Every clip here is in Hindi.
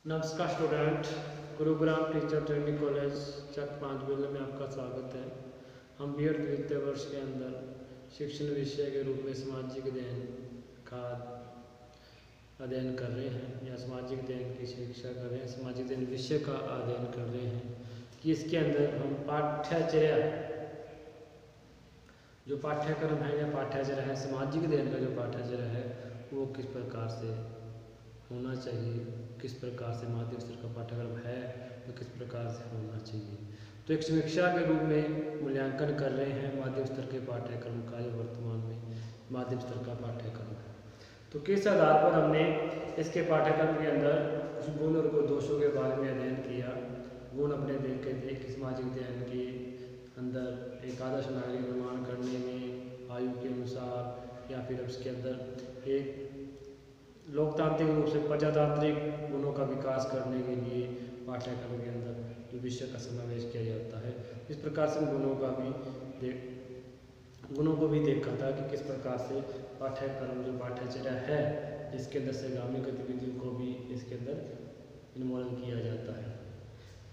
नमस्कार student, Gurugram teacher training college Chak 5 में आपका स्वागत है। हम बीएड द्वितीय वर्ष के अंदर शिक्षण विषय के रूप में सामाजिक अध्ययन का अध्ययन कर रहे हैं या सामाजिक अध्ययन की शिक्षा कर रहे हैं, सामाजिक अध्ययन विषय का अध्ययन कर रहे हैं कि इसके अंदर हम पाठ्यचर्या, जो पाठ्यक्रम है या पाठ्यचर्या है, सामाजिक अध्ययन का जो पाठ्यचर्या है वो किस प्रकार से होना चाहिए, किस प्रकार से माध्यमिक स्तर का पाठ्यक्रम है तो किस प्रकार से होना चाहिए। तो एक समीक्षा के रूप में मूल्यांकन कर रहे हैं माध्यमिक स्तर के पाठ्यक्रम का, जो वर्तमान में माध्यमिक स्तर का पाठ्यक्रम है। तो किस आधार पर हमने इसके पाठ्यक्रम के अंदर कुछ गुण और कुछ दोषों के बारे में अध्ययन किया। गुण अपने देखे थे कि सामाजिक अध्ययन के अंदर एक आदर्श नागरिक निर्माण करने में आयु के अनुसार या फिर उसके अंदर एक लोकतांत्रिक रूप से प्रजातांत्रिक गुणों का विकास करने के लिए पाठ्यक्रम के अंदर जो विषय का समावेश किया जाता है, इस प्रकार से गुणों को भी देखा था कि किस प्रकार से पाठ्यक्रम जो पाठ्यचर्या है जिसके अंदर संगामी गतिविधियों को भी इसके अंदर इन्वॉल्व किया जाता है।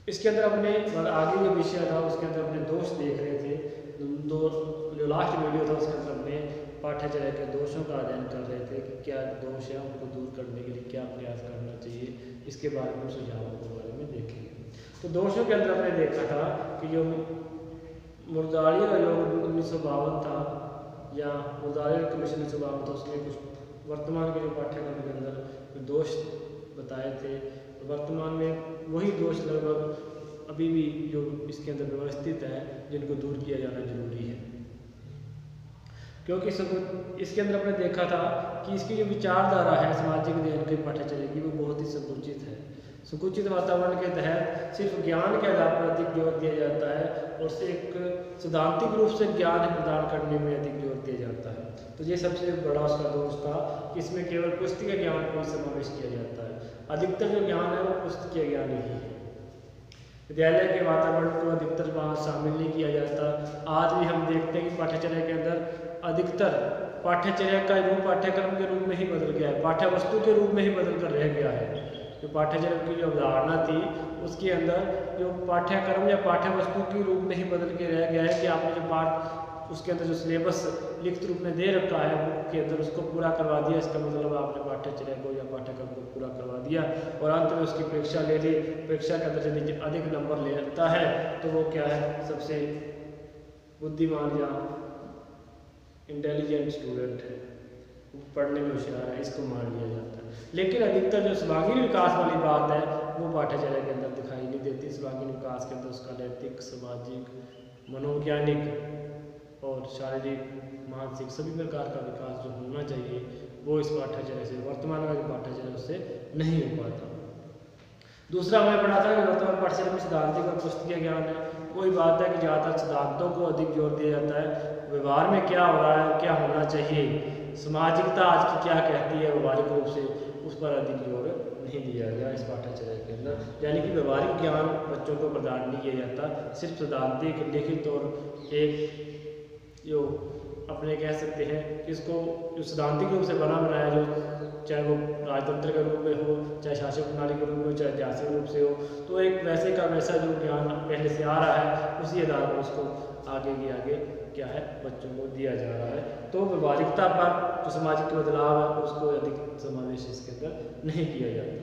इसके अंदर अपने आगे जो विषय था उसके अंदर अपने दोष देख रहे थे। जो लास्ट वीडियो था उसके अंदर अपने पाठ्यचर्या के दोषों का अध्ययन कर रहे थे कि क्या दोष है, उनको दूर करने के लिए क्या प्रयास करना चाहिए, इसके बारे में सुझावों के बारे में देखेंगे। तो दोषों के अंदर हमने देखा था कि जो मुर्दारी आयोग 1952 था या मुर्दारी कमीशन 1952 था, उसमें कुछ वर्तमान के जो पाठ्यक्रम के अंदर दोष बताए थे। तो वर्तमान में वही दोष लगभग अभी भी जो इसके अंदर व्यवस्थित है जिनको दूर किया जाना जरूरी है, क्योंकि इसके अंदर हमने देखा था कि इसकी जो विचारधारा है सामाजिक अध्ययन के पाठ्यचर्या की वो बहुत ही संकुचित है। संकुचित वातावरण के तहत सिर्फ ज्ञान के आधार पर अधिक जोर दिया जाता है और से एक सैद्धांतिक रूप से ज्ञान प्रदान करने में अधिक जोर दिया जाता है। तो ये सबसे बड़ा उसका दोष था कि इसमें केवल पुस्तकीय ज्ञान को समावेश किया जाता है। अधिकतर जो ज्ञान है वो पुस्तकीय ज्ञान ही है। विद्यालय के वातावरण को अधिकतर वहाँ शामिल नहीं किया जाता। आज भी हम देखते हैं कि पाठ्यचर्या के अंदर अधिकतर पाठ्यचर्या का रूप पाठ्यक्रम के रूप में ही बदल गया है, पाठ्य वस्तु के रूप में ही बदल कर रह गया है। जो पाठ्यचर्या की जो अवधारणा थी उसके अंदर जो पाठ्यक्रम या पाठ्य वस्तु के रूप में ही बदल के रह गया है कि आपने जो पाठ उसके अंदर जो सिलेबस लिखित रूप में दे रखा है बुक के अंदर उसको पूरा करवा दिया, इसका मतलब आपने पाठ्यचर्या को या पाठ्यक्रम को पूरा करवा दिया और अंत में उसकी परीक्षा ले ली। परीक्षा के अंदर यदि अधिक नंबर लेता है तो वो क्या है, सबसे बुद्धिमान या इंटेलिजेंट स्टूडेंट है, पढ़ने में होशियार है, इसको मान लिया जाता है। लेकिन अधिकतर जो सर्वांगीण विकास वाली बात है वो पाठ्यचर्या के अंदर दिखाई नहीं देती। सर्वांगीण विकास के अंदर उसका नैतिक, सामाजिक, मनोवैज्ञानिक और शारीरिक, मानसिक सभी प्रकार का विकास जो होना चाहिए वो इस पाठ्यचर्या से, वर्तमान का जो पाठ्यचर्या उससे नहीं हो पाता। दूसरा हमने पढ़ा था कि वर्तमान पाठ्यचर्या में सिद्धांतिक और पुस्तकीय ज्ञान है। वही बात है कि ज़्यादातर सिद्धांतों को अधिक जोर दिया जाता है, व्यवहार में क्या हो रहा है, क्या होना चाहिए, सामाजिकता आज की क्या कहती है व्यवहारिक रूप से, उस पर अधिक जोर नहीं दिया गया इस पाठ्यचर्या के अंदर। यानी कि व्यवहारिक ज्ञान बच्चों को प्रदान नहीं किया जाता, सिर्फ सिद्धांतिक, लिखित और एक जो अपने कह सकते हैं इसको जो सिद्धांतिक रूप से बना बनाया, जो चाहे वो राजतंत्र के रूप में हो, चाहे शासन प्रणाली के रूप में हो, चाहे ऐतिहासिक रूप से हो, तो एक वैसे का वैसा जो ज्ञान पहले से आ रहा है उसी आधार पर उसको आगे के आगे क्या है बच्चों को दिया जा रहा है। तो व्यवहारिकता पर जो सामाजिक बदलाव है उसको अधिक समावेश इसके अंदर नहीं किया जाता।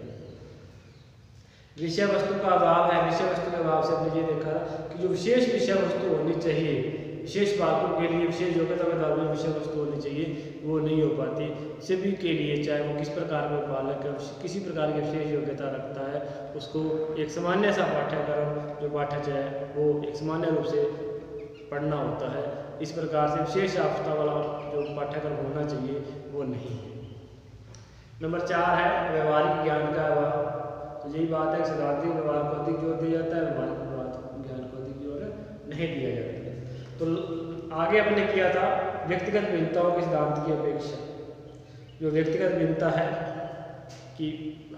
विषय वस्तु का अभाव है। विषय वस्तु के अभाव से हमने ये देखा कि जो विशेष विषय वस्तु होनी चाहिए, विशेष बातों के लिए विशेष योग्यता के आधार पर विषय वस्तु होनी चाहिए वो नहीं हो पाती। सभी के लिए, चाहे वो किस प्रकार का बालक है, किसी प्रकार की विशेष योग्यता रखता है, उसको एक सामान्य सा पाठ्यक्रम जो पाठ्यचर्या है वो एक सामान्य रूप से पढ़ना होता है। इस प्रकार से विशेष आवश्यकता वाला जो पाठ्यक्रम होना चाहिए वो नहीं है। नंबर 4 है व्यवहारिक ज्ञान का अभाव। तो यही बात है, सैद्धांतिक व्यवहार को अधिक जोर दिया जाता है, व्यवहारिक ज्ञान को अधिक जोर नहीं दिया जाता है। तो आगे हमने किया था व्यक्तिगत भिन्नताओं के सिद्धांत की अपेक्षा। जो व्यक्तिगत भिन्नता है कि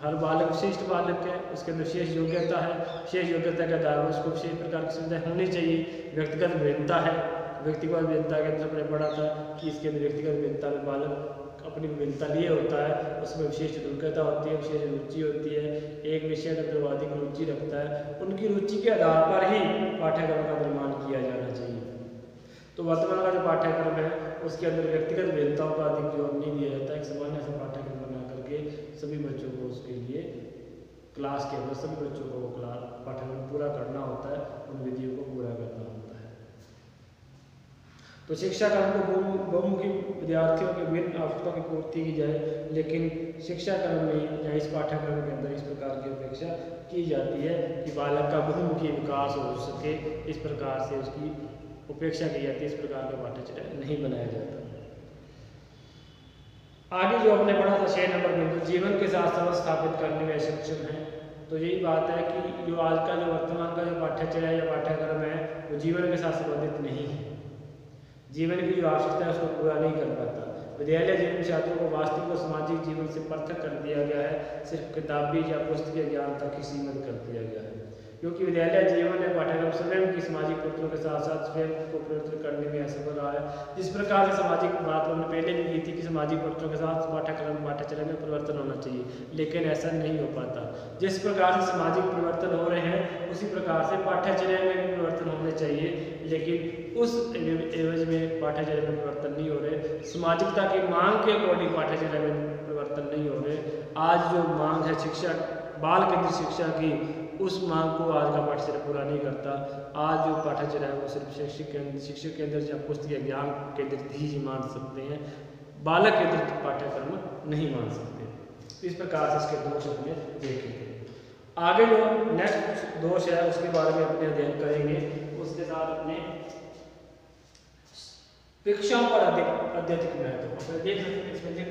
हर बालक विशिष्ट बालक है, उसके अंदर विशेष योग्यता है, विशेष योग्यता के आधार पर उसको विशेष प्रकार की सुविधाएं होनी चाहिए। व्यक्तिगत भिन्नता है, व्यक्तिगत भिन्नता के अंदर हमने पढ़ा था कि इसके अंदर व्यक्तिगत भिन्नता में बालक अपनी विभिन्नता लिए होता है, उसमें विशेष योग्यता होती है, विशेष रुचि होती है। एक विषय में जो अधिक रुचि रखता है उनकी रुचि के आधार पर ही पाठ्यक्रम का निर्माण किया जाना चाहिए। तो वर्तमान का जो पाठ्यक्रम है उसके अंदर व्यक्तिगत भिन्नताओं का अधिक जोर नहीं दिया जाता है। एक सामान्य सा पाठ्यक्रम बना करके सभी बच्चों को उसके लिए क्लास के अंदर सभी बच्चों को पाठ्यक्रम पूरा करना होता है, उन विधियों को पूरा करना होता है। तो शिक्षा क्रम को बहुमुखी विद्यार्थियों के विभिन्न आवश्यकताओं की पूर्ति की जाए, लेकिन शिक्षा क्रम में या इस पाठ्यक्रम के अंदर इस प्रकार की अपेक्षा की जाती है कि बालक का बहुमुखी विकास हो सके, इस प्रकार से उसकी उपेक्षा की जाती है, इस प्रकार का पाठ्यचर्या नहीं बनाया जाता। आगे जो हमने पढ़ा था 6 नंबर बिंदु, जीवन के साथ संबंध स्थापित करने में सक्षम है। तो यही बात है कि जो आज का जो वर्तमान का जो पाठ्यचर्या या पाठ्यक्रम है वो जीवन के साथ संबंधित नहीं है, जीवन की जो आवश्यकता है उसको पूरा नहीं कर पाता। विद्यालय जीवन छात्रों को वास्तविक और सामाजिक जीवन से पृथक कर दिया गया है, सिर्फ किताबी या पुस्तकीय ज्ञान तक ही सीमित कर दिया गया है। क्योंकि विद्यालय जीवन में पाठ्यक्रम स्वयं की सामाजिक प्रवृत्तियों के साथ साथ स्वयं को परिवर्तित करने में असफल रहा है। जिस प्रकार से सामाजिक बात हमने पहले भी की थी कि सामाजिक प्रवृत्तियों के साथ पाठ्यचर्या में परिवर्तन होना चाहिए, लेकिन ऐसा नहीं हो पाता। जिस प्रकार से सामाजिक परिवर्तन हो रहे हैं उसी प्रकार से पाठ्यचर्या में भी परिवर्तन होने चाहिए, लेकिन उस एवज में पाठ्यचर्या में परिवर्तन नहीं हो रहे। सामाजिकता की मांग के अकॉर्डिंग पाठ्यचर्या में परिवर्तन नहीं हो रहे। आज जो मांग है शिक्षा, बाल केंद्रित शिक्षा की, उस मांग को आज का पाठ्यचर्या पूरा नहीं करता। आज जो पाठ्यचर्या है वो सिर्फ शिक्षक केंद्र या पुस्तकीय ज्ञान केंद्रित ही मान सकते हैं, बालक केंद्रित पाठ्यक्रम नहीं मान सकते। इस प्रकार से इसके दोष अपने देखेंगे। आगे जो नेक्स्ट दोष है उसके बारे में अपने अध्ययन करेंगे। उसके साथ अपने परीक्षाओं पर अत्यधिक महत्व देख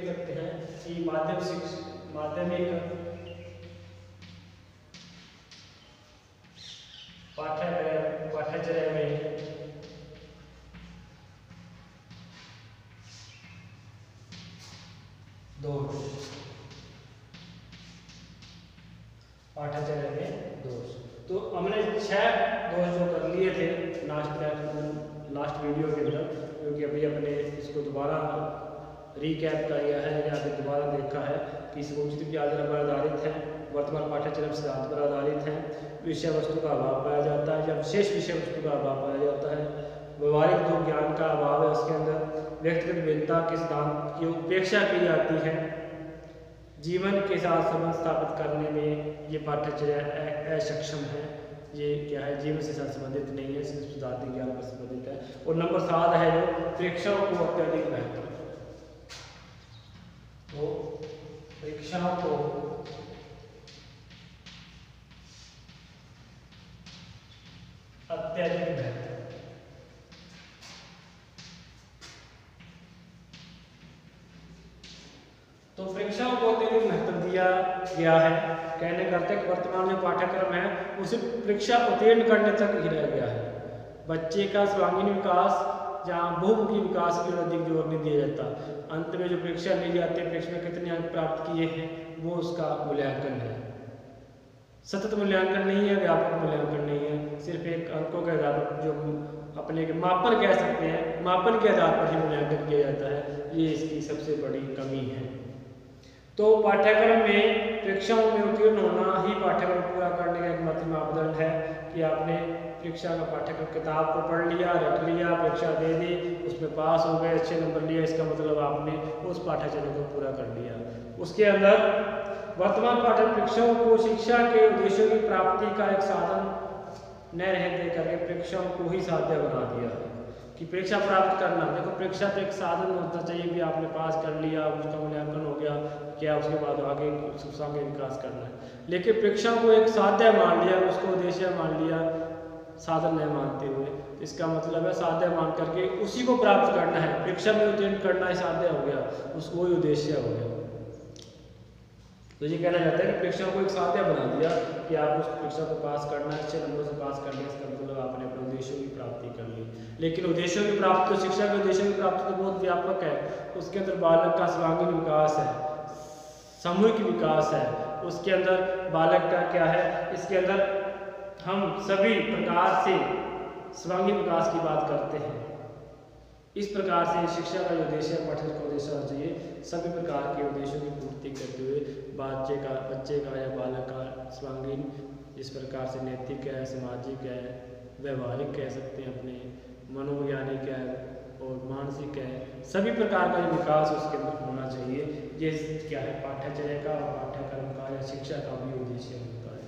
सकते हैं कि माध्यमिक पाठ्यचर्या में दोष, पाठ्यचर्या में दोष। तो हमने 6 दोष जो कर लिए थे लास्ट वीडियो के अंदर, क्योंकि अभी अपने इसको दोबारा रीकैप किया है या फिर दोबारा देखा है कि इस उचित व्याजना पर आधारित है, वर्तमान पाठ्यक्रम सिद्धांत पर आधारित है, विषय वस्तु का अभाव पाया जाता है या विशेष विषय वस्तु का अभाव पाया जाता है, व्यवहारिक जो ज्ञान का अभाव है उसके अंदर, व्यक्तिगत भिन्नता के सिद्धांत की उपेक्षा की जाती है, जीवन के साथ संबंध स्थापित करने में ये पाठ्यचर्या असक्षम है। ये क्या है, जीवन से संबंधित नहीं है, सिर्फ सिद्धांतिक ज्ञान पर संबंधित है। और नंबर 7 है जो परीक्षाओं को अत्यधिक महत्व, तो परीक्षाओं को अत्यधिक महत्व। तो परीक्षाओं को अत्यधिक महत्व दिया गया है। कहने करते हैं वर्तमान में पाठ्यक्रम है उसे परीक्षा उत्तीर्ण करने तक ही रह गया है। बच्चे का सर्वांगीण विकास जहाँ बहुमुखी विकास की ओर अधिक जोर नहीं दिया जाता। अंत में जो परीक्षा ली जाती है, परीक्षा में कितने अंक प्राप्त किए हैं वो उसका मूल्यांकन है। सतत मूल्यांकन नहीं है, व्यापक मूल्यांकन नहीं है, सिर्फ एक अंकों के आधार पर जो अपने के मापन कह सकते हैं, मापन के आधार पर ही मूल्यांकन किया जाता है। ये इसकी सबसे बड़ी कमी है। तो पाठ्यक्रम में परीक्षाओं में उत्तीर्ण होना ही पाठ्यक्रम पूरा करने का एकमात्र मापदंड है कि आपने परीक्षा का पाठ्यक्रम किताब को पढ़ लिया, रट लिया, परीक्षा दे दी, उसमें पास हो गए, अच्छे नंबर लिए, इसका मतलब आपने उस पाठ्यक्रम को पूरा कर लिया। उसके अंदर वर्तमान पाठ्य परीक्षाओं को शिक्षा के उद्देश्यों की प्राप्ति का एक साधन न रहते करके परीक्षाओं को ही साध्य बना दिया है कि परीक्षा प्राप्त करना। देखो परीक्षा तो एक साधन होना चाहिए कि आपने पास कर लिया, उसका मूल्यांकन हो गया, क्या उसके बाद आगे आगे विकास करना है। लेकिन परीक्षा को एक साध्य मान लिया, उसको उद्देश्य मान लिया, साधन नहीं मानते हुए, इसका मतलब है साध्य मान करके उसी को प्राप्त करना है। परीक्षा में उत्तीर्ण करना ही साध्य हो गया, उसको वही उद्देश्य हो गया। तो ये कहना जाता है कि परीक्षा को एक साध्य बना दिया कि आप उस परीक्षा को पास करना है, अच्छे नंबर से पास कर लिया, इसका मतलब आपने अपने उद्देश्यों की प्राप्ति कर ली। लेकिन उद्देश्यों की प्राप्ति, तो शिक्षा के उद्देश्यों की प्राप्ति तो बहुत व्यापक है। उसके अंदर बालक का सर्वांगीण विकास है, सामूहिक विकास है, उसके अंदर बालक का क्या है, इसके अंदर हम सभी प्रकार से सर्वांगीण विकास की बात करते हैं। इस प्रकार से शिक्षा का जो उद्देश्य है, पाठ्यक्रम का उद्देश्य होना चाहिए सभी प्रकार के उद्देश्यों की पूर्ति करते हुए बच्चे का या बालक का सर्वांगीण, जिस प्रकार से नैतिक है, सामाजिक है, व्यवहारिक कह सकते हैं, अपने मनोवैज्ञानिक है और मानसिक है, सभी प्रकार का जो विकास उसके अंदर होना चाहिए। ये क्या है, पाठ्यचर्या का और पाठ्यक्रम का या शिक्षा का भी उद्देश्य होता है।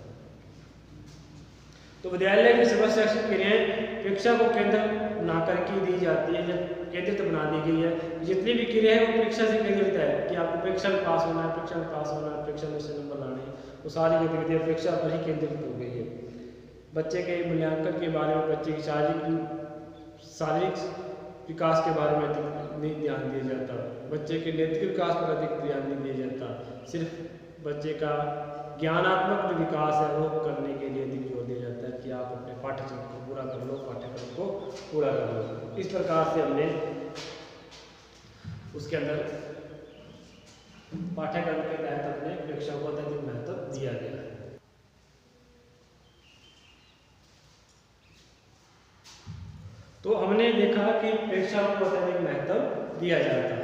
तो विद्यालय की समस्त शैक्षिक क्रियाएं परीक्षा को केंद्र बना करके दी जाती है, जब केंद्रित बना दी गई है। जितनी भी क्रिया है वो परीक्षा से केंद्रित है कि आपको परीक्षा में पास होना है, परीक्षा में पास होना है, परीक्षा में से नंबर लाने हैं, वो सारी गतिविधियाँ परीक्षा पर ही केंद्रित हो गई है। बच्चे के मूल्यांकन के बारे में, बच्चे की शारीरिक विकास के बारे में अधिक नहीं ध्यान दिया जाता, बच्चे के नैतिक विकास पर अधिक ध्यान नहीं दिया जाता, सिर्फ बच्चे का ज्ञानात्मक जो विकास है वो करने के लिए अधिक जोर दिया जाता है कि आप अपने पाठ्यक्रम को पूरा कर लो, पाठ्यक्रम को पूरा कर लो। इस प्रकार से हमने उसके अंदर पाठ्यक्रम के तहत अपने परीक्षा को अत्यधिक महत्व दिया गया है। तो हमने देखा कि परीक्षा को अत्यधिक महत्व दिया जाता है।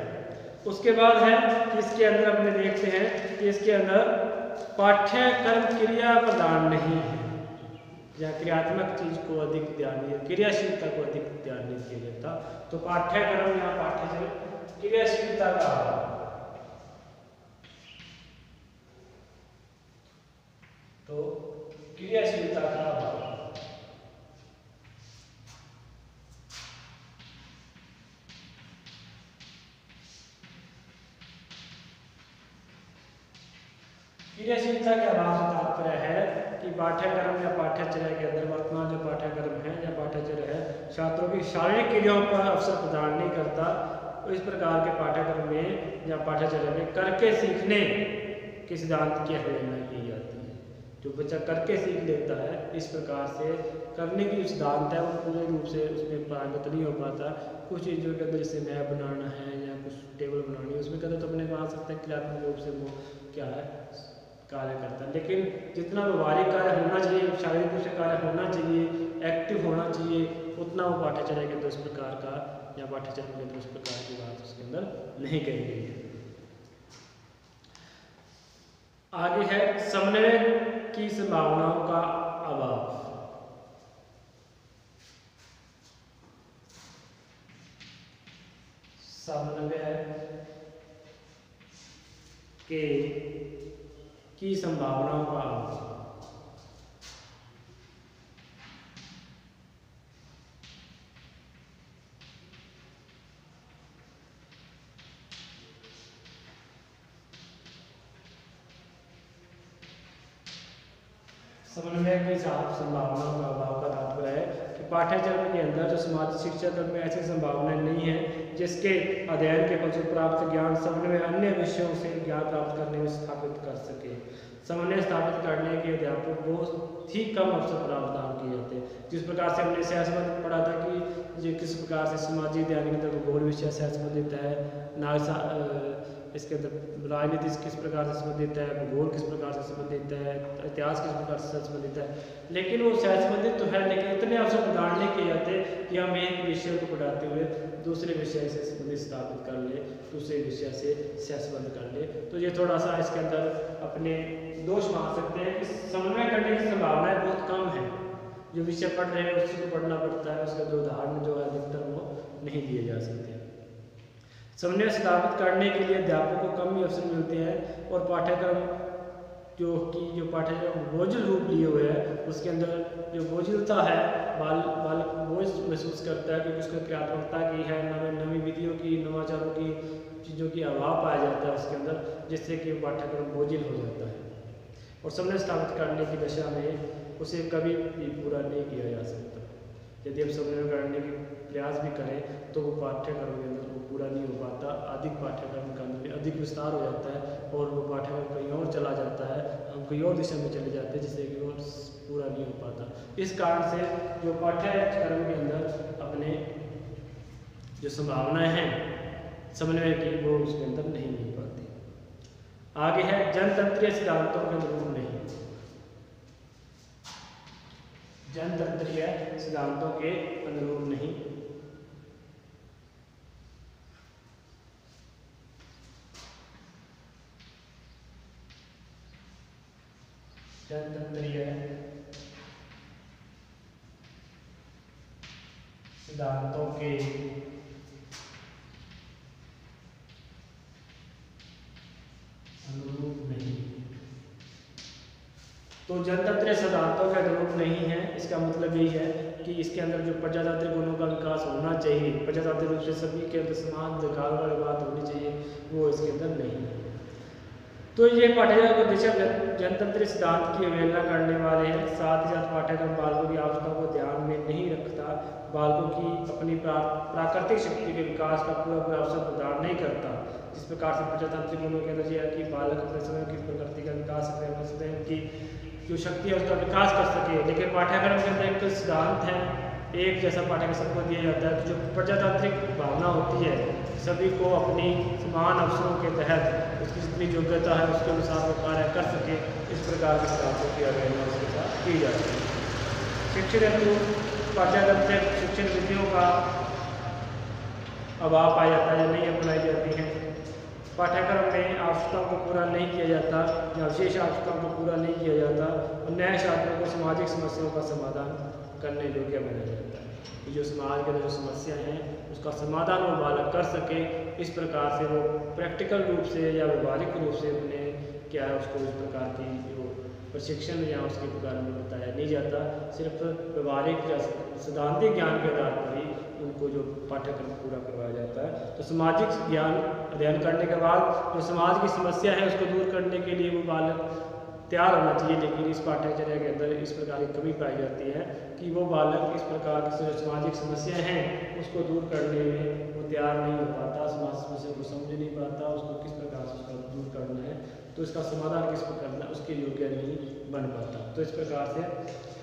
उसके बाद है कि इसके अंदर अपने देखते हैं कि इसके अंदर पाठ्यक्रम क्रिया प्रधान नहीं है या क्रियात्मक चीज को अधिक ध्यान दिया, क्रियाशीलता को अधिक ध्यान नहीं दिया जाता। तो पाठ्यक्रम या पाठ्यचर्या क्रियाशीलता का अभाव, तो क्रियाशीलता का अभाव, क्रियाशीलता के अभाव से तात्पर्य है कि पाठ्यक्रम या पाठ्यचर्या के अंदर वर्तमान जो पाठ्यक्रम है या पाठ्यचर्या है छात्रों की शारीरिक क्रियाओं पर अवसर प्रदान नहीं करता। तो इस प्रकार के पाठ्यक्रम में या पाठ्यचर्या में करके सीखने के सिद्धांत की अवहेलना की जाती है। जो बच्चा करके सीख लेता है, इस प्रकार से करने की जो सिद्धांत है वो पूरे रूप से उसमें पारंगत नहीं हो पाता। कुछ चीज़ों के अंदर जैसे मैप बनाना है या कुछ टेबल बनानी है, उसमें कहते तो अपने बना सकते हैं, क्रियात्मक रूप से वो क्या है कार्य करता है। लेकिन जितना व्यवहारिक कार्य होना चाहिए, शारीरिक रूप से कार्य होना चाहिए, एक्टिव होना चाहिए, उतना वो पाठ्यचर्या के अंदर इस प्रकार का या पाठ्यचर्या के अंदर इस प्रकार की बात उसके अंदर नहीं कही गई है। आगे है समन्वय की संभावनाओं का अभाव। समन्वय की संभावनाओं का अभाव। समन्वय की संभावनाओं का अभाव का तात्पर्य है कि पाठ्यक्रम के अंदर जो सामाजिक शिक्षा तक में ऐसी संभावनाएं नहीं है जिसके अध्ययन के फलस्वरूप प्राप्त ज्ञान समन्वय अन्य विषयों से ज्ञान प्राप्त करने में स्थापित कर सके। समन्वय स्थापित करने के अध्यापक बहुत ही कम अवसर प्रदान किए जाते हैं। जिस प्रकार से हमने सहसंबंध पढ़ा था कि ये किस प्रकार से सामाजिक अध्ययन भूगोल विषय से संबंधित है, इसके अंदर राजनीति किस प्रकार से संबंधित है, भूगोल किस प्रकार से संबंधित है, इतिहास किस प्रकार से संबंधित है। लेकिन वो संबंधित तो है, लेकिन इतने अवसर प्रदान नहीं किए जाते कि हम एक विषय को पढ़ाते हुए दूसरे विषय से संबंधित स्थापित कर ले, दूसरे विषय से सहसंबंध कर ले। तो ये थोड़ा सा इसके अंदर अपने दोष मान सकते हैं कि समन्वय करने की संभावनाएं बहुत कम है। जो विषय पढ़ रहे हैं उसी को पढ़ना पड़ता है, उसका जो उदाहरण जो है अधिकतर वो नहीं दिए जा सकते। समन्वय स्थापित करने के लिए अध्यापकों को कम ही अवसर मिलते हैं और पाठ्यक्रम जो पाठ्यक्रम बोझिल रूप लिए हुए है उसके अंदर जो बोझिलता है, बालक बोझ महसूस करता है क्योंकि उसको क्रियात्मकता की है, नवी विधियों की, नवाचारों की चीज़ों की अभाव पाया जाता है उसके अंदर, जिससे कि पाठ्यक्रम बोझिल हो जाता है। और समन्वय स्थापित करने की दशा में उसे कभी भी पूरा नहीं किया जा सकता। यदि हम समन्वय करने की प्रयास भी करें तो वो पाठ्यक्रम के अंदर वो पूरा नहीं हो पाता, अधिक पाठ्यक्रम का अंदर अधिक विस्तार हो जाता है और वो पाठ्यक्रम कहीं और चला जाता है, हम कहीं और दिशा में चले जाते हैं जिससे कि वो पूरा नहीं हो पाता। इस कारण से जो पाठ्यक्रम के अंदर अपने जो संभावनाएं हैं समन्वय की वो उसके अंदर नहीं मिल पाती। आगे है जनतंत्रीय सिद्धांतों के अनुरूप नहीं। जनतंत्रीय सिद्धांतों के अनुरूप नहीं। जनतंत्रीय सिद्धांतों के अनुरूप नहीं। तो जनतंत्रीय सिद्धांतों के अनुरूप नहीं है, इसका मतलब यही है कि इसके अंदर जो प्रजातांत्रिक गुणों का विकास होना चाहिए, प्रजातांत्रिक रूप से सभी के अंदर समान अधिकार वाली बात होनी चाहिए, वो इसके अंदर नहीं है। तो ये पाठ्यक्रम को दिशा जनतंत्रीय सिद्धांत की अवहेलना करने वाले हैं। साथ ही साथ पाठ्यक्रम बालकों की आवश्यकताओं को ध्यान में नहीं रखता, बालकों की अपनी प्राकृतिक शक्ति के विकास का पूरा अवसर प्रदान नहीं करता। जिस प्रकार से प्रजातांत्रिक गुणों के अंदर यह कि बालक अपने स्वयं की प्रकृति का विकास करें, अपने स्वयं की जो शक्ति है उसका विकास कर सके, लेकिन पाठ्यक्रम के अंदर एक सिद्धांत है, एक जैसा पाठ्यक्रम सबको दिया जाता है। जो प्रजातांत्रिक भावना होती है, सभी को अपनी समान अवसरों के तहत उसकी जितनी योग्यता है उसके अनुसार वो कार्य कर सके, इस प्रकार के सिद्धांतों की अवहेलना उसके साथ की जाती है। शिक्षण हेतु प्रजातांत्रिक शिक्षण विधियों का अभाव पाया जाता है या नहीं अपनाई जाती हैं। पाठ्यक्रम में आवश्यकताओं को पूरा नहीं किया जाता या विशेष आवश्यकताओं को पूरा नहीं किया जाता और नए छात्रों को सामाजिक समस्याओं का समाधान करने योग्य बनाया जाता है कि जो समाज के अंदर जो समस्याएं हैं उसका समाधान वो बालक कर सके। इस प्रकार से वो प्रैक्टिकल रूप से या व्यवहारिक रूप से अपने क्या है उसको इस प्रकार की जो प्रशिक्षण या उसके बारे में बताया नहीं जाता, सिर्फ व्यवहारिक या सिद्धांतिक ज्ञान के आधार पर ही उनको जो पाठ्यक्रम पूरा करवाया जाता है। तो सामाजिक ज्ञान अध्ययन करने के बाद जो समाज की समस्या है उसको दूर करने के लिए वो बालक तैयार होना चाहिए, लेकिन इस पाठ्यचर्या के अंदर इस प्रकार की कमी पाई जाती है कि वो बालक इस प्रकार की जो सामाजिक समस्याएं हैं उसको दूर करने में वो तैयार नहीं हो पाता, समाज समस्या को समझ नहीं पाता, उसको किस प्रकार से उसका दूर करना है, तो इसका समाधान किस पर करना है उसके योग्य नहीं बन पाता। तो इस प्रकार से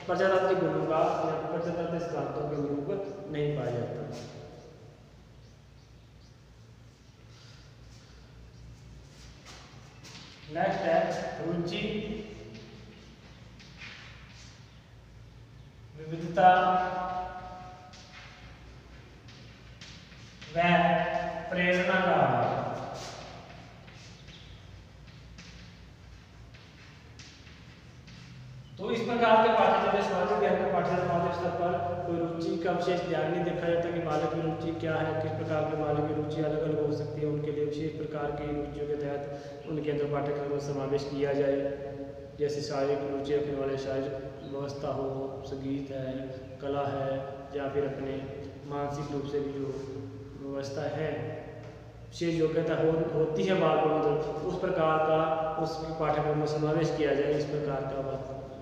प्रजातांत्रिक गुणों का या प्रजातांत्रिक सिद्धांतों के रूप नहीं पाया जाता। नेक्स्ट है रुचि, विविधता व प्रेरणा का अभाव। तो इस प्रकार के पाठ्यक्रम सामाजिक ज्ञान के पाठ्यक्रम सामाजिक स्तर पर कोई रुचि का विशेष ध्यान नहीं देखा जाता कि बालक की रुचि क्या है, किस प्रकार के बालक की रुचि अलग अलग हो सकती है, उनके लिए विशेष प्रकार की रुचियों के तहत उनके अंदर पाठ्यक्रम में समावेश किया जाए। जैसे शारीरिक रुचि रखने वाले शारीरिक व्यवस्था हो, संगीत है, कला है, या फिर अपने मानसिक रूप से भी जो व्यवस्था है विशेष योग्यता होती है बालकों में, तो उस प्रकार का उस पाठ्यक्रम में समावेश किया जाए। इस प्रकार का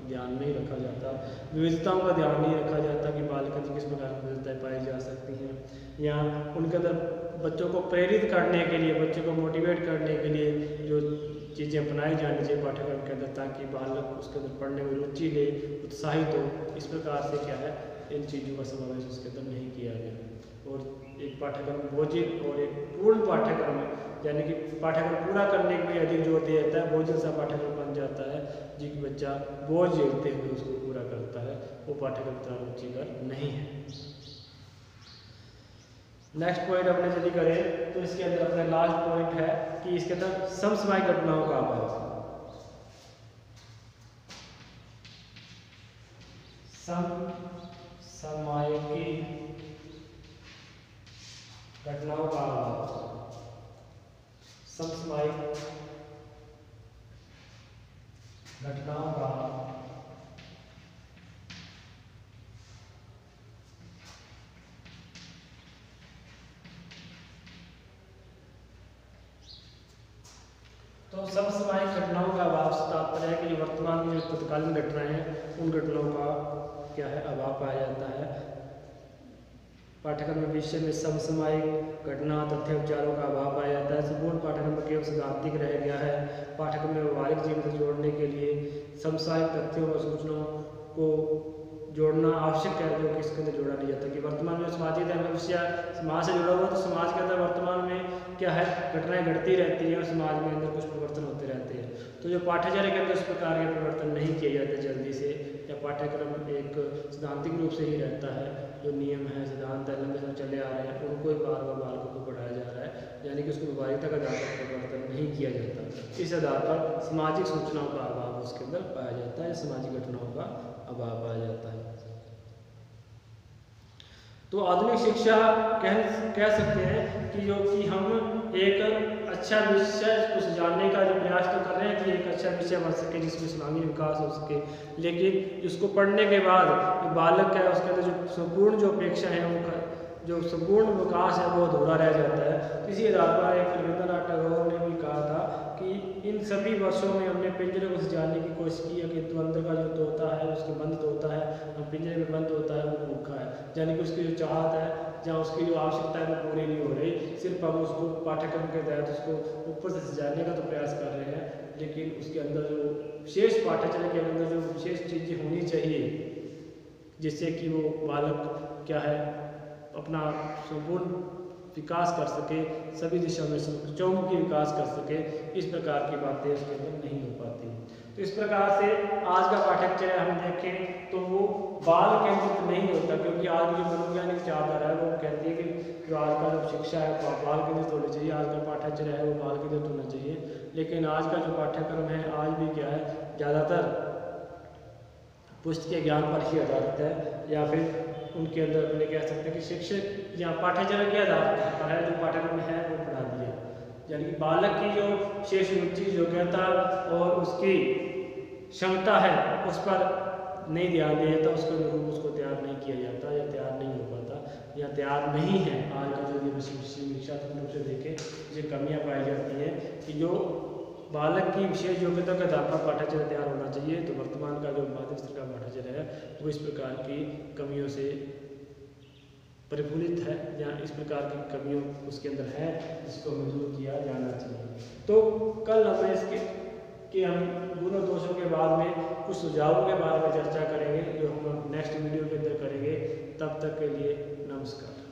ध्यान नहीं रखा जाता, विविधताओं का ध्यान नहीं रखा जाता कि बालक में किस प्रकार की विविधताएं पाई जा सकती हैं, या उनके अंदर बच्चों को प्रेरित करने के लिए, बच्चों को मोटिवेट करने के लिए जो चीज़ें अपनाई जानी चाहिए पाठ्यक्रम के अंदर, ताकि बालक उसके अंदर पढ़ने में रुचि ले, उत्साहित हो। इस प्रकार से क्या है इन चीज़ों का समावेश उसके अंदर नहीं किया गया। और एक पाठ्यक्रम बोझिल और एक पूर्ण पाठ्यक्रम यानी कि पाठ्यक्रम पूरा करने के लिए अधिक जोर दिया जाता है, बोझिल सा पाठ्यक्रम बन जाता है जिसकी बच्चा बोझ झेलते हुए उसको पूरा करता है, वो पाठ्यक्रम इतना रुचिकर नहीं है। नेक्स्ट पॉइंट अपने यदि करें तो इसके अंदर अपने लास्ट पॉइंट है कि इसके अंदर समसामयिक घटनाओं का अभाव। समसामयिक घटनाओं का अभाव, समसामयिक घटनाओं का तो समसामयिक घटनाओं का अभाव से तात्पर्य है कि जो वर्तमान में जो तत्कालीन घटनाएं हैं उन घटनाओं का क्या है अभाव पाया जाता है। पाठ्यक्रम में विषय में समसामयिक घटना तथ्य उपचारों का अभाव पाया जाता है। संपूर्ण पाठ्यक्रम में केवल सिद्धांतिक रह गया है। पाठ्यक्रम में व्यवहारिक जीवन से जोड़ने के लिए समसामयिक तथ्यों और सूचनाओं को जोड़ना आवश्यक है, जो कि इसके अंदर जोड़ा नहीं जाता कि वर्तमान में सामाजिक विषय समाज से जुड़ा हुआ, तो समाज के अंदर वर्तमान में क्या है घटनाएं घटती रहती हैं और समाज में अंदर कुछ परिवर्तन होते रहते हैं। तो जो पाठ्यचर्या के अंदर इस प्रकार के परिवर्तन नहीं किए जाते जल्दी से, या पाठ्यक्रम एक सिद्धांतिक रूप से ही रहता है, जो नियम है सिद्धांत है लंबे समय चले आ रहे हैं उनको ही बार बार बालकों को पढ़ाया जा रहा है, यानी कि उसको व्यावहारिकता का आधार पर परिवर्तन नहीं किया जाता। इस आधार पर सामाजिक सूचनाओं का अभाव उसके अंदर पाया जाता है, सामाजिक घटनाओं का अभाव पाया जाता है। तो आधुनिक शिक्षा कह सकते हैं कि जो कि हम एक अच्छा विषय को जानने का जो प्रयास तो कर रहे हैं कि एक अच्छा विषय बन सके जिसमें सर्वांगीण विकास हो सके, लेकिन उसको पढ़ने के बाद जो बालक है उसके अंदर जो संपूर्ण जो अपेक्षा है वो जो संपूर्ण विकास है वो अधूरा रह जाता है। इसी आधार पर एक रविंद्रनाथ टैगोर ने भी कहा था कि इन सभी वर्षों में हमने पिंजरे को जानने की कोशिश की है, किंतु अंदर का जो तोता है उसके बंद तोता है, पिंजरे में बंद होता है वो भूखा है, यानी कि उसकी जो चाहत है या उसकी जो आवश्यकता है वो पूरी नहीं हो रही। सिर्फ हम उसको पाठ्यक्रम के तहत उसको ऊपर से जानने का तो प्रयास कर रहे हैं, लेकिन उसके अंदर जो विशेष पाठ्यक्रम के अंदर जो विशेष चीज़ें होनी चाहिए जिससे कि वो बालक क्या है अपना संपूर्ण विकास कर सके, सभी दिशाओं में चौमुखी विकास कर सके, इस प्रकार की बातें उसके अंदर नहीं हो पाती। तो इस प्रकार से आज का पाठ्यक्रम हम देखें तो वो बाल केंद्रित नहीं होता, क्योंकि आज जो मनोवैज्ञानिक विचारधारा है वो कहती है कि जो आज का जो शिक्षा है वो बाल केंद्रित होनी चाहिए, आज का पाठ्यक्रम है वो बाल केंद्रित होना चाहिए। लेकिन आज का जो पाठ्यक्रम है आज भी क्या है ज़्यादातर पुस्तकीय ज्ञान पर ही आधारित है, या फिर उनके अंदर अपने कह सकते हैं कि शिक्षक या पाठ्यक्रम के आधार पर है, जो पाठ्यक्रम है वो पढ़ा दिया, यानी कि बालक की जो शेष रुचि योग्यता और उसकी क्षमता है उस पर नहीं ध्यान दिया जाता, उसके अनुरूप उसको तैयार नहीं किया जाता या तैयार नहीं हो पाता या तैयार नहीं है। आज का जो शिक्षात्मक रूप से देखें ये कमियाँ पाई जाती हैं कि जो बालक की विशेष योग्यता के आधार पर पाठ्यक्रम तैयार होना चाहिए, तो वर्तमान का जो माध्यमिक स्तर का पाठ्यक्रम है वो इस प्रकार की कमियों से परिपूरित है या इस प्रकार की कमियों उसके अंदर है जिसको हमें दूर किया जाना चाहिए। तो कल हम इसके हम गुणों दोषों के बाद में कुछ सुझावों के बारे में चर्चा करेंगे जो हम नेक्स्ट वीडियो के अंदर करेंगे। तब तक के लिए नमस्कार।